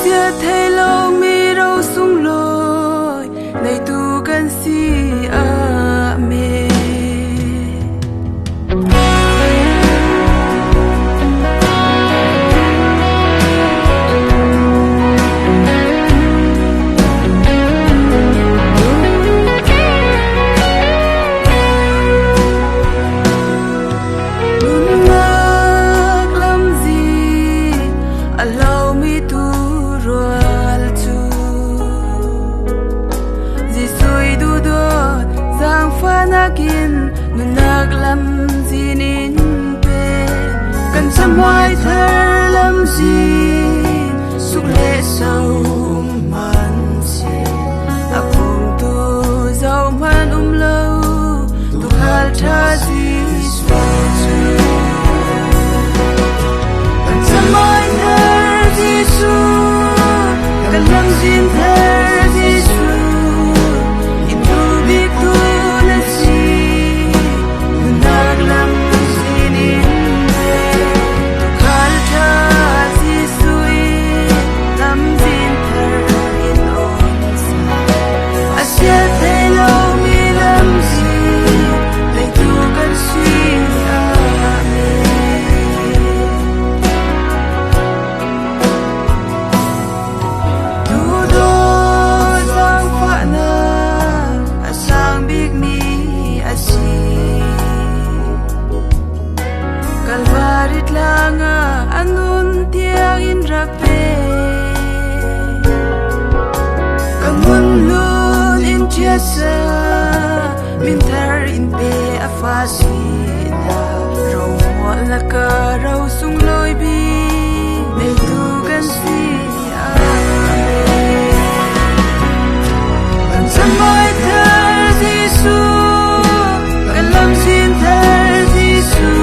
Asia thay lâu mi râu sung lôi này tuกันsi a me allow me to roll to Jisui du do zang fanakin nunak lam zinin pe kan samai thar lam zin sukle sau man si akung tu zau man lo tu hal tha zi kalvarit langa anun tiang in rape kamun lun in tiasa min thar in pe afasi da rau mo la ka rau sung loi bi nei tu kan si a kan samai thar jisu kan lam sin thar jisu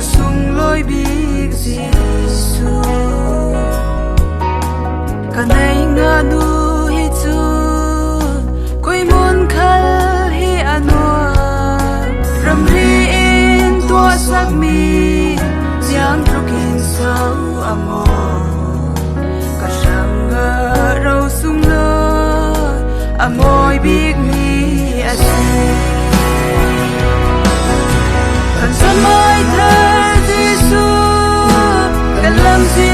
sung loi big jisu kanai nga nu hi chu koi mon khal hi anwa ram ri in to sak mi jiang trukin sau amo ka shanga ro sung loi amoi big mi asi kan samai thar jisu kalam si